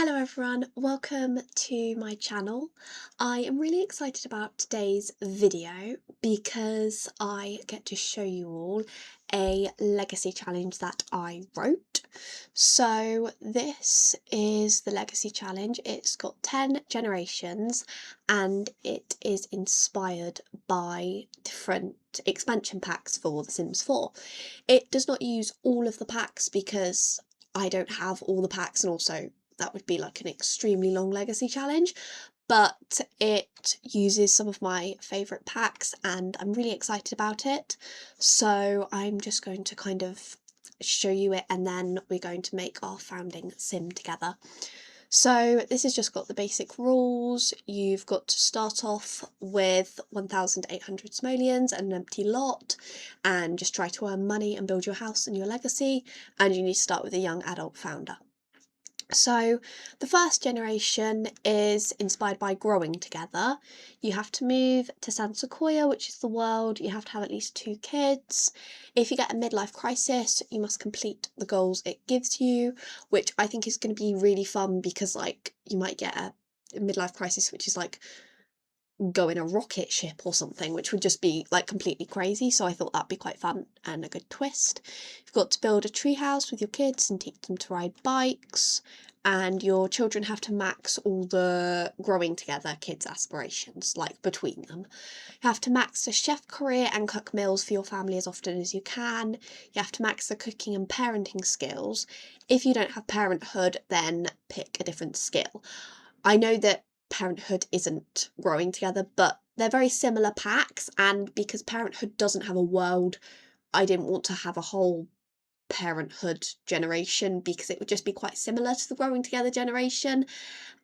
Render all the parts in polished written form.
Hello everyone, welcome to my channel. I am really excited about today's video because I get to show you all a legacy challenge that I wrote. So this is the legacy challenge. It's got 10 generations and it is inspired by different expansion packs for The Sims 4. It does not use all of the packs because I don't have all the packs, and also that would be like an extremely long legacy challenge, but it uses some of my favourite packs and I'm really excited about it. So I'm just going to kind of show you it and then we're going to make our founding sim together. So this has just got the basic rules. You've got to start off with 1,800 simoleons and an empty lot and just try to earn money and build your house and your legacy, and you need to start with a young adult founder. So the first generation is inspired by growing together. You have to move to San Sequoia, which is the world. You have to have at least 2 kids. If you get a midlife crisis, you must complete the goals it gives you, which I think is going to be really fun because like you might get a midlife crisis which is like go in a rocket ship or something, which would just be like completely crazy. So I thought that'd be quite fun and a good twist. You've got to build a treehouse with your kids and teach them to ride bikes, and your children have to max all the growing together kids' aspirations, like between them. You have to max the chef career and cook meals for your family as often as you can. You have to max the cooking and parenting skills. If you don't have parenthood, then pick a different skill. I know that Parenthood isn't growing together, but they're very similar packs, and because Parenthood doesn't have a world, I didn't want to have a whole Parenthood generation because it would just be quite similar to the growing together generation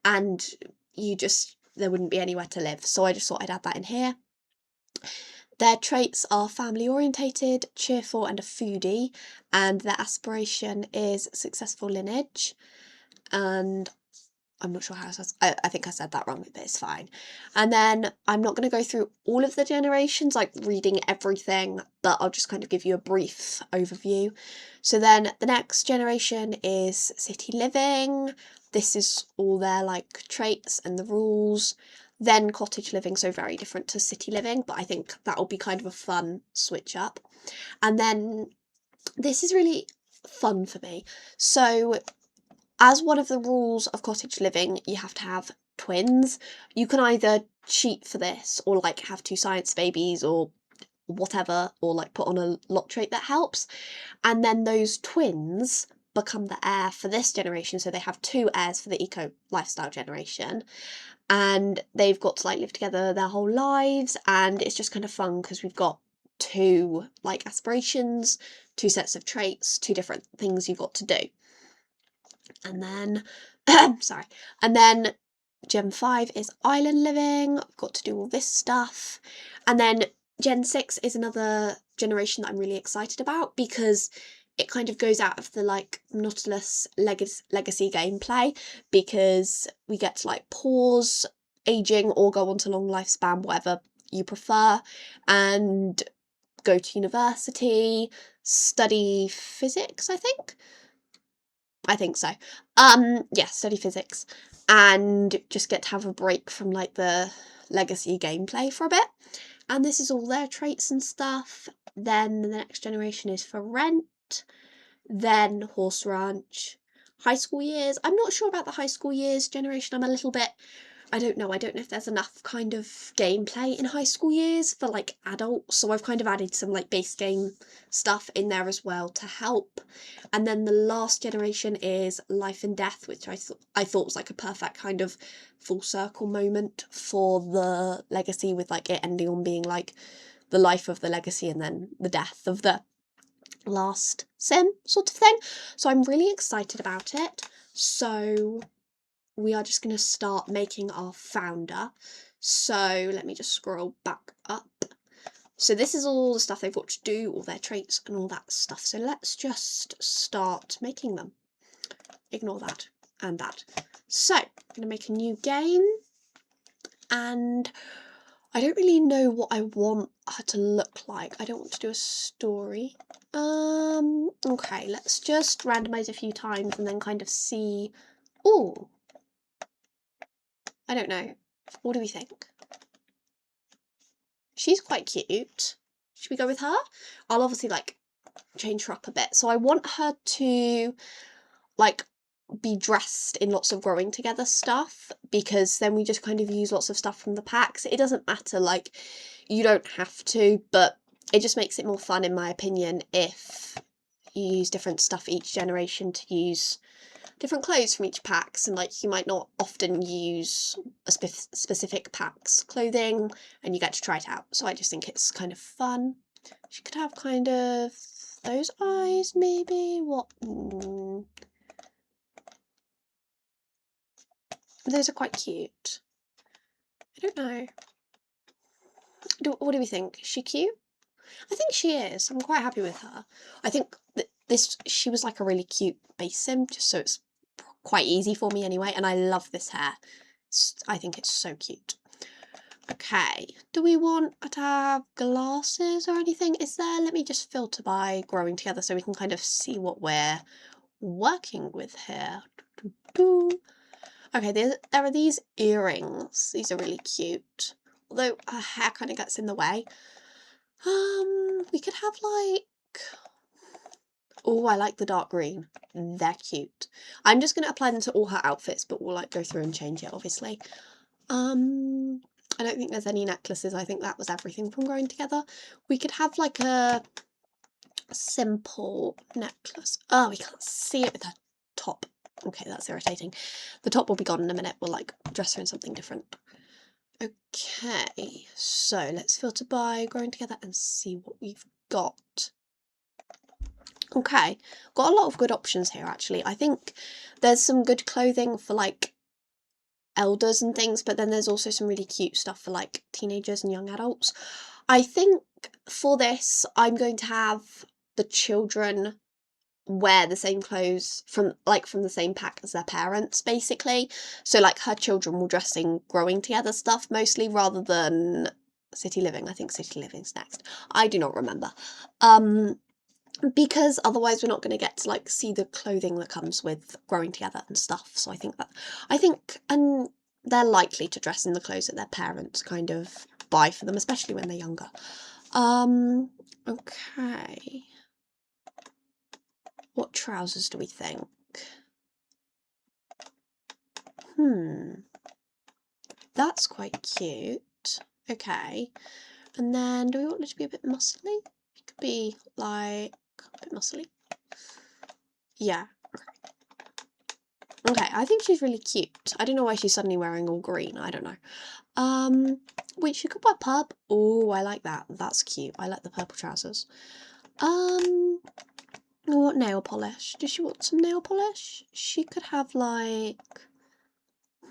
and there wouldn't be anywhere to live, so I just thought I'd add that in here. Their traits are family orientated, cheerful and a foodie, and their aspiration is successful lineage, and I'm not sure how I think I said that wrong, but it's fine. And then I'm not going to go through all of the generations, like reading everything, but I'll just kind of give you a brief overview. So then the next generation is city living. This is all their like traits and the rules. Then cottage living, so very different to city living, but I think that'll be kind of a fun switch up. And then this is really fun for me. So as one of the rules of cottage living, you have to have twins. You can either cheat for this or like have 2 science babies or whatever, or like put on a lot trait that helps. And then those twins become the heir for this generation. So they have 2 heirs for the eco lifestyle generation. And they've got to like live together their whole lives. And it's just kind of fun because we've got 2 like aspirations, 2 sets of traits, 2 different things you've got to do. And then, sorry, and then Gen 5 is island living. I've got to do all this stuff. And then Gen 6 is another generation that I'm really excited about because it kind of goes out of the like monotonous legacy gameplay, because we get to like pause aging or go on to long lifespan, whatever you prefer, and go to university, study physics, I think so. Yeah, study physics and just get to have a break from like the legacy gameplay for a bit. And this is all their traits and stuff. Then the next generation is for rent, then horse ranch, high school years. I'm not sure about the high school years generation. I'm a little bit, I don't know if there's enough kind of gameplay in high school years for like adults, so I've kind of added some like base game stuff in there as well to help. And then the last generation is life and death, which I thought was like a perfect kind of full circle moment for the legacy, with like it ending on being like the life of the legacy and then the death of the last sim sort of thing. So I'm really excited about it. So we are just going to start making our founder. So let me just scroll back up. So this is all the stuff they've got to do, all their traits and all that stuff. So let's just start making them. Ignore that and that. So I'm going to make a new game, and I don't really know what I want her to look like. I don't want to do a story. Okay, let's just randomize a few times and then kind of see. Oh, I don't know. What do we think? She's quite cute. Should we go with her? I'll obviously like change her up a bit. So I want her to like be dressed in lots of growing together stuff, because then we just kind of use lots of stuff from the packs. It doesn't matter, like you don't have to, but it just makes it more fun in my opinion if you use different stuff each generation to use different clothes from each packs, and like you might not often use a specific pack's clothing and you get to try it out. So I just think it's kind of fun. She could have kind of those eyes maybe. What? Those are quite cute. I don't know. What do we think? Is she cute? I think she is. I'm quite happy with her. I think that she was like a really cute base sim, just so it's quite easy for me anyway, and I love this hair. I think it's so cute. Okay, do we want to have glasses or anything? Is there? Let me just filter by growing together so we can kind of see what we're working with here. Okay, there are these earrings. These are really cute. Although her hair kind of gets in the way. We could have like... Oh, I like the dark green. They're cute. I'm just going to apply them to all her outfits, but we'll like go through and change it, obviously. I don't think there's any necklaces. I think that was everything from growing together. We could have like a simple necklace. Oh, we can't see it with her top. Okay, that's irritating. The top will be gone in a minute. We'll like dress her in something different. Okay, so let's filter by growing together and see what we've got. Okay, got a lot of good options here actually. I think there's some good clothing for like elders and things, but then there's also some really cute stuff for like teenagers and young adults. I think for this I'm going to have the children wear the same clothes from the same pack as their parents, basically. So like her children will dress in growing together stuff mostly, rather than City Living. I think City Living's next. I do not remember. Because otherwise we're not going to get to like see the clothing that comes with growing together and stuff. So I think and they're likely to dress in the clothes that their parents kind of buy for them, especially when they're younger. Okay. What trousers do we think? That's quite cute. Okay. And then do we want it to be a bit muscly? It could be like a bit muscly. Yeah. Okay, I think she's really cute. I don't know why she's suddenly wearing all green. I don't know. Wait, she could wear purple. Oh, I like that. That's cute. I like the purple trousers. What nail polish? Does she want some nail polish? She could have like...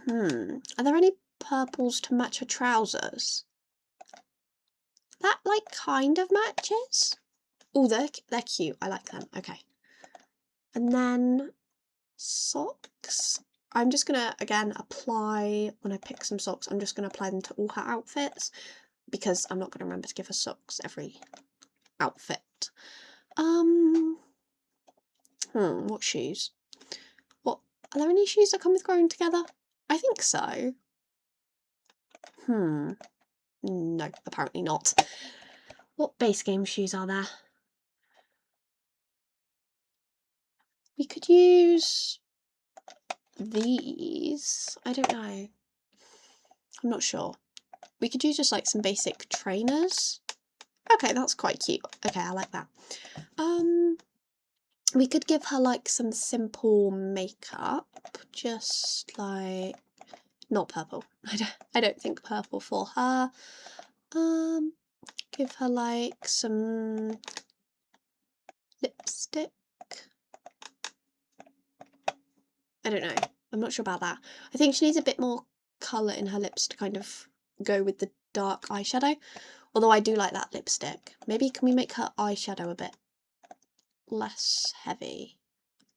Are there any purples to match her trousers? That like kind of matches. Oh, they're cute. I like them. Okay. And then socks. I'm just gonna again apply, when I pick some socks, I'm just gonna apply them to all her outfits, because I'm not gonna remember to give her socks every outfit. What shoes? What, are there any shoes that come with growing together? I think so. No, apparently not. What base game shoes are there? We could use these. I don't know. I'm not sure. We could use just like some basic trainers. Okay, that's quite cute. Okay, I like that. We could give her like some simple makeup, just like not purple. I don't think purple for her. Give her like some lipstick. I don't know. I'm not sure about that. I think she needs a bit more colour in her lips to kind of go with the dark eyeshadow. Although I do like that lipstick. Maybe can we make her eyeshadow a bit less heavy?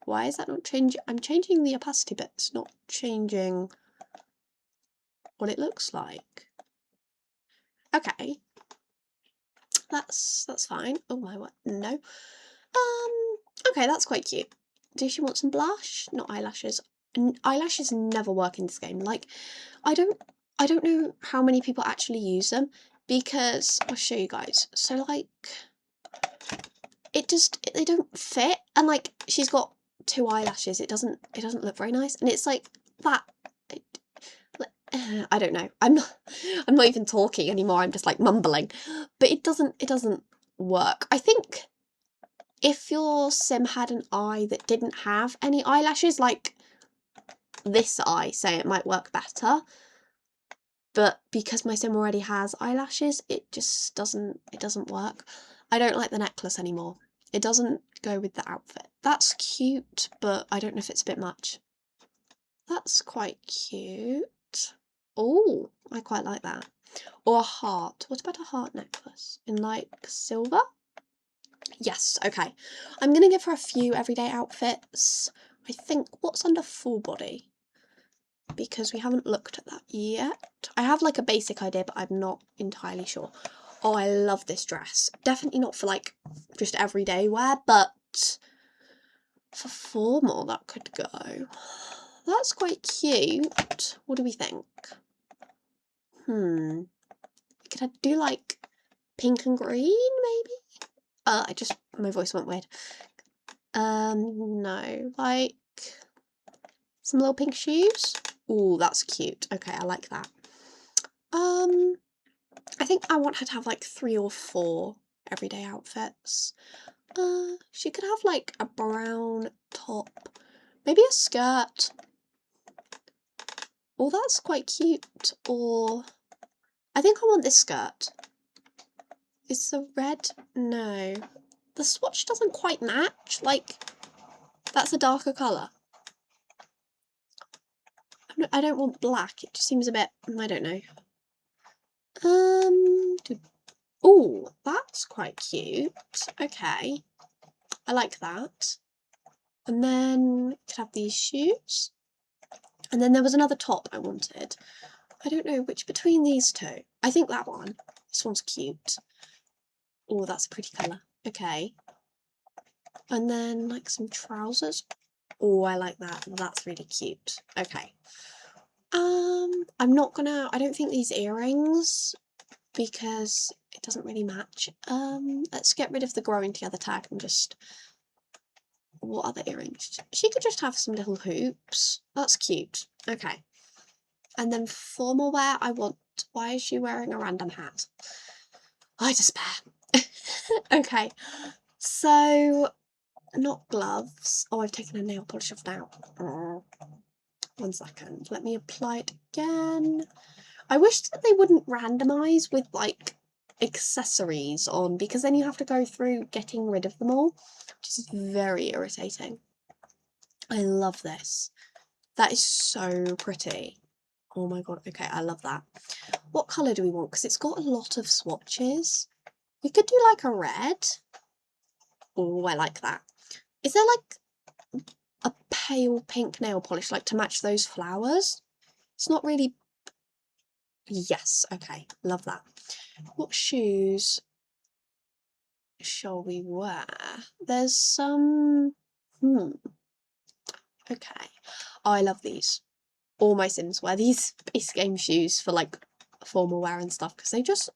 Why is that not changing? I'm changing the opacity, but it's not changing what it looks like. Okay. That's fine. Oh my word, no. Okay, that's quite cute. Does she want some blush? Not eyelashes. eyelashes never work in this game. Like, I don't know how many people actually use them, because I'll show you guys. So like, they don't fit, and like, she's got 2 eyelashes. It doesn't look very nice, and it's like that. I don't know. I'm not even talking anymore. I'm just like mumbling, but it doesn't work. I think if your sim had an eye that didn't have any eyelashes, like this eye, say, it might work better. But because my sim already has eyelashes, it just doesn't work. I don't like the necklace anymore. It doesn't go with the outfit. That's cute, but I don't know if it's a bit much. That's quite cute. Oh, I quite like that. Or a heart. What about a heart necklace? In like silver? Yes, okay. I'm gonna give her a few everyday outfits. I think, what's under full body? Because we haven't looked at that yet. I have like a basic idea, but I'm not entirely sure. Oh, I love this dress. Definitely not for like just everyday wear, but for formal that could go. That's quite cute. What do we think? Could I do like pink and green maybe? My voice went weird. No, like some little pink shoes. Ooh, that's cute. Okay, I like that. I think I want her to have like 3 or 4 everyday outfits. She could have like a brown top, maybe a skirt. Oh, that's quite cute. Or I think I want this skirt. Is the red? No. The swatch doesn't quite match. Like, that's a darker colour. I don't want black. It just seems a bit, I don't know. Oh, that's quite cute. Okay. I like that. And then could have these shoes. And then there was another top I wanted. I don't know which between these two. I think that one. This one's cute. Oh, that's a pretty colour. Okay. And then like some trousers. Oh, I like that. That's really cute. Okay. I don't think these earrings, because it doesn't really match. Let's get rid of the growing together tag and just, what other earrings? She could just have some little hoops. That's cute. Okay. And then formal wear, why is she wearing a random hat? I despair. Okay. So, not gloves. Oh, I've taken a nail polish off now. 1 second. Let me apply it again. I wish that they wouldn't randomise with like accessories on, because then you have to go through getting rid of them all, which is very irritating. I love this. That is so pretty. Oh my god, okay, I love that. What colour do we want? Because it's got a lot of swatches. We could do like a red. Oh, I like that. Is there like a pale pink nail polish, like to match those flowers? It's not really... Yes, okay, love that. What shoes shall we wear? There's some... Okay. Oh, I love these. All my Sims wear these base game shoes for like formal wear and stuff, because they just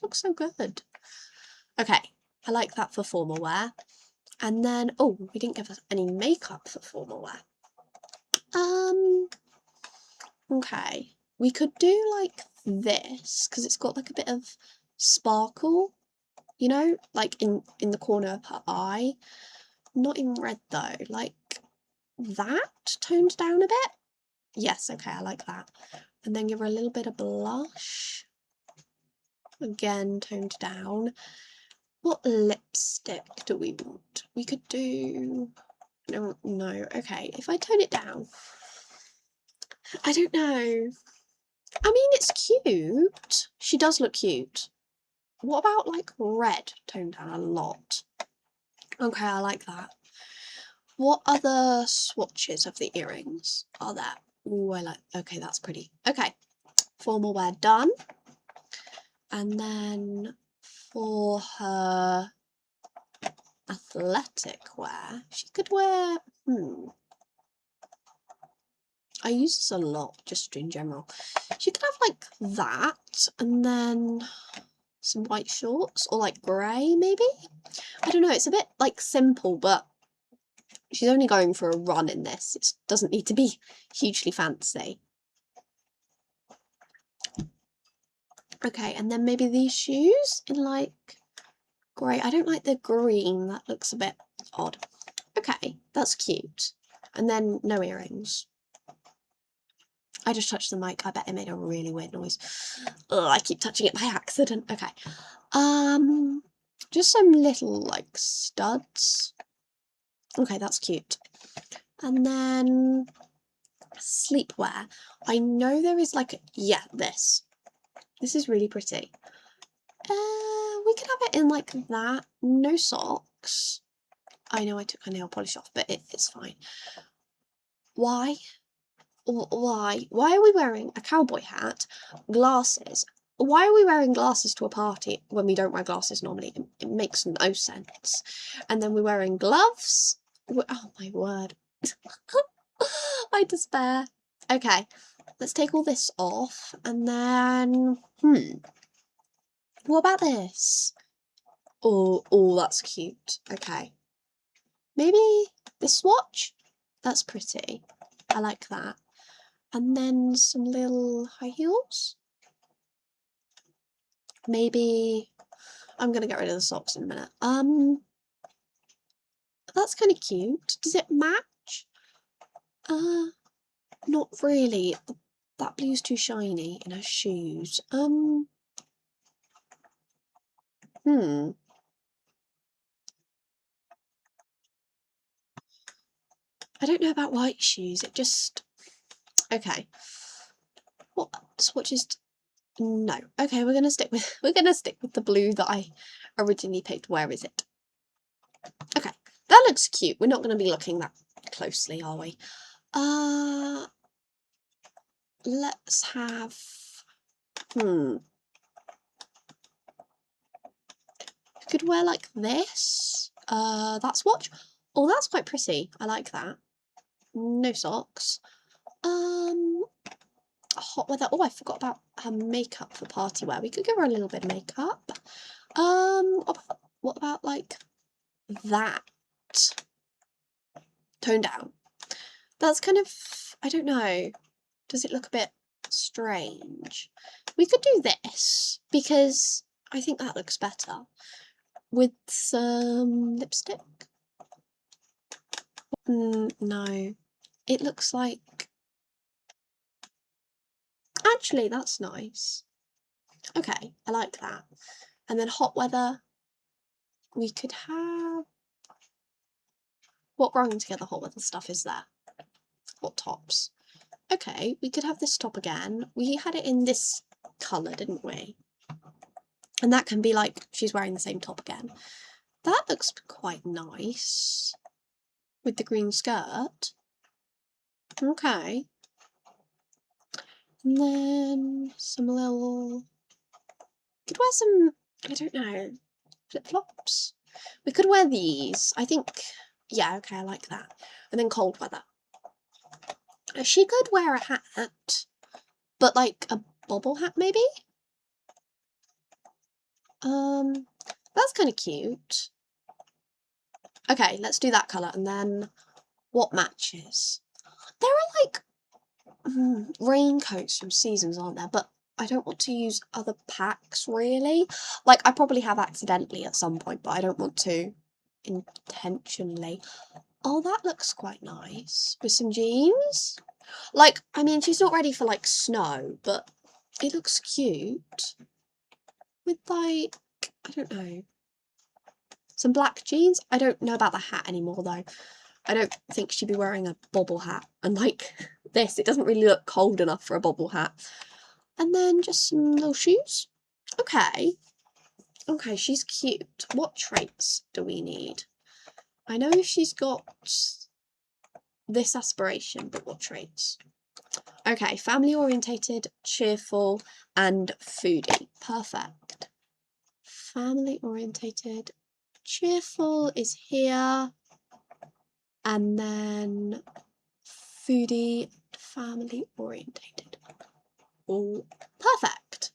look so good. Okay, I like that for formal wear. And then, oh, we didn't give us any makeup for formal wear. Okay, we could do like this, because it's got like a bit of sparkle, you know, like in the corner of her eye. Not in red though, like that, toned down a bit. Yes, okay, I like that. And then give her a little bit of blush. Again, toned down. What lipstick do we want? We could do... No, okay. If I tone it down... I don't know. I mean, it's cute. She does look cute. What about, like, red toned down a lot? Okay, I like that. What other swatches of the earrings are there? Oh, I like... Okay, that's pretty. Okay. Formal wear done. And then for her athletic wear, she could wear... I use this a lot, just in general. She could have like that, and then some white shorts, or like grey maybe? I don't know, it's a bit like simple, but she's only going for a run in this. It doesn't need to be hugely fancy. Okay, and then maybe these shoes in like grey. I don't like the green, that looks a bit odd. Okay, that's cute. And then no earrings. I just touched the mic. I bet it made a really weird noise. Ugh, I keep touching it by accident. Okay. Just some little like studs. Okay, that's cute. And then sleepwear. I know there is like, yeah, this. This is really pretty. We could have it in like that. No socks. I know I took my nail polish off, but it's fine. Why? Why? Why are we wearing a cowboy hat, glasses? Why are we wearing glasses to a party when we don't wear glasses normally? It makes no sense. And then we're wearing gloves. Oh my word. I despair. Okay, let's take all this off and then, what about this? Oh, that's cute. Okay. Maybe this swatch? That's pretty. I like that. And then some little high heels. Maybe I'm gonna get rid of the socks in a minute. That's kind of cute. Does it match? Not really. That blue's too shiny in her shoes. I don't know about white shoes. It just okay. What swatches? No. Okay, we're gonna stick with the blue that I originally picked. Where is it? Okay, that looks cute. We're not gonna be looking that closely, are we? Let's have. Could wear like this. That swatch. Oh, that's quite pretty. I like that. No socks. Hot weather. Oh, I forgot about her makeup for party wear. We could give her a little bit of makeup. What about like that? Tone down. That's kind of, I don't know. Does it look a bit strange? We could do this because I think that looks better with some lipstick. No, it looks like, actually that's nice. Okay, I like that. And then hot weather, we could have, what growing together hot weather stuff is there? What tops? Okay, we could have this top again. We had it in this colour, didn't we? And that can be like, she's wearing the same top again. That looks quite nice. With the green skirt. Okay. And then some little, could wear some, I don't know, flip-flops. We could wear these. I think, yeah, okay, I like that. And then cold weather. She could wear a hat, but like a bobble hat maybe? That's kind of cute. Okay, let's do that colour, and then what matches? There are like raincoats from Seasons, aren't there? But I don't want to use other packs, really. Like, I probably have accidentally at some point, but I don't want to intentionally. Oh, that looks quite nice. With some jeans. Like, I mean, she's not ready for, like, snow, but it looks cute. With, like, I don't know. Some black jeans. I don't know about the hat anymore, though. I don't think she'd be wearing a bobble hat. And, like, this, it doesn't really look cold enough for a bobble hat. And then just some little shoes. Okay. Okay, she's cute. What traits do we need? I know she's got this aspiration, but what traits? Okay, family orientated, cheerful, and foodie. Perfect. Family orientated, cheerful is here. And then foodie, family orientated. Oh, perfect.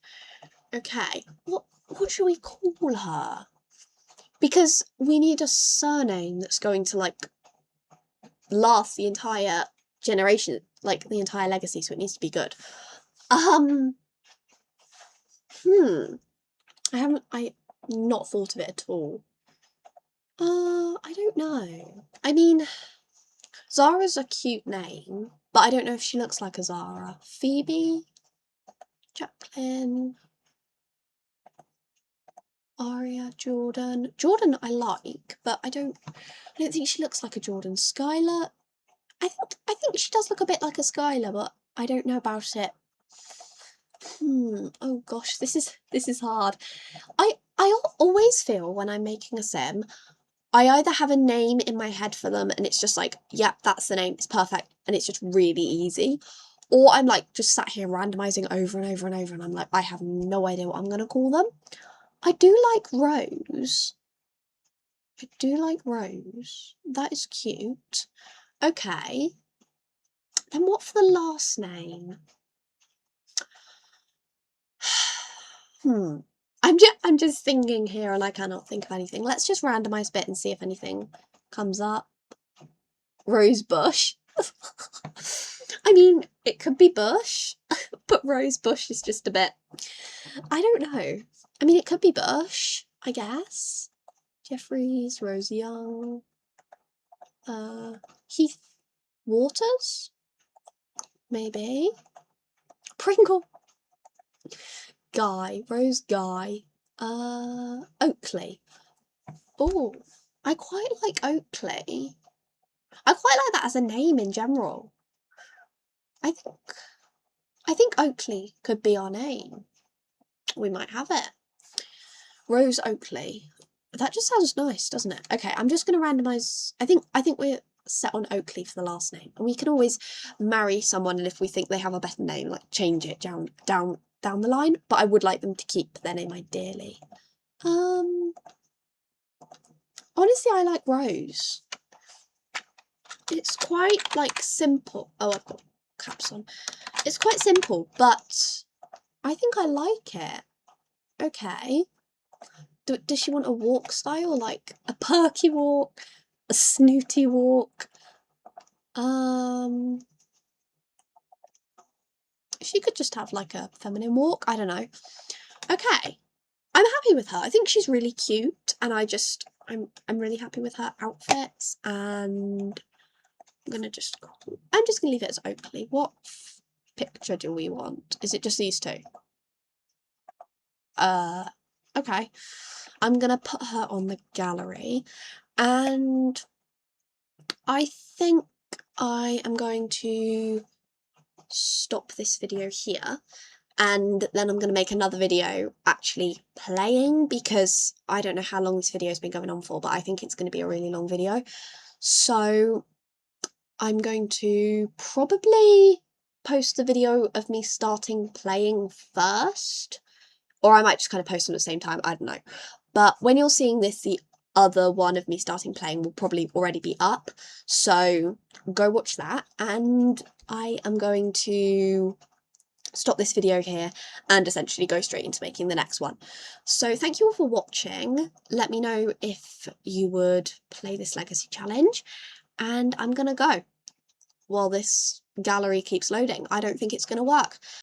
Okay, what should we call her? Because we need a surname that's going to, like, last the entire generation, like, the entire legacy, so it needs to be good. I not thought of it at all. I don't know. I mean, Zara's a cute name, but I don't know if she looks like a Zara. Phoebe? Jacqueline? Aria? Jordan? Jordan I like, but I don't think she looks like a Jordan. Skylar? I think she does look a bit like a Skylar, but I don't know about it. Oh gosh, this is hard. I always feel when I'm making a sim, I either have a name in my head for them and it's just like, yep, that's the name, it's perfect, and it's just really easy. Or I'm like just sat here randomizing over and over and over and I'm like, I have no idea what I'm gonna call them. I do like Rose. I do like Rose. That is cute. Okay. Then what for the last name? I'm just thinking here and I cannot think of anything. Let's just randomize a bit and see if anything comes up. Rose Bush. I mean, it could be Bush, but Rose Bush is just a bit... I don't know. I mean, it could be Bush, I guess. Jeffries, Rose Young, Heath Waters? Maybe. Pringle. Guy, Rose Guy. Oakley. Oh, I quite like Oakley. I quite like that as a name in general. I think Oakley could be our name. We might have it. Rose Oakley. That just sounds nice, doesn't it? Okay, I'm just going to randomise. I think we're set on Oakley for the last name. And we can always marry someone, and if we think they have a better name, like change it down the line. But I would like them to keep their name ideally. Honestly, I like Rose. It's quite, like, simple. Oh, I've got caps on. It's quite simple, but I think I like it. Okay. Does she want a walk style? Like a perky walk? A snooty walk? She could just have like a feminine walk. I don't know. Okay. I'm happy with her. I think she's really cute and I'm really happy with her outfits, and I'm just gonna leave it as Oakley. What picture do we want? Is it just these two? Okay. I'm gonna put her on the gallery, and I think I am going to stop this video here, and then I'm going to make another video actually playing, because I don't know how long this video has been going on for, but I think it's going to be a really long video. So I'm going to probably post the video of me starting playing first, or I might just kind of post them at the same time, I don't know. But when you're seeing this, the other one of me starting playing will probably already be up, so go watch that, and I am going to stop this video here and essentially go straight into making the next one. So thank you all for watching. Let me know if you would play this legacy challenge, and I'm gonna go while this gallery keeps loading. I don't think it's gonna work.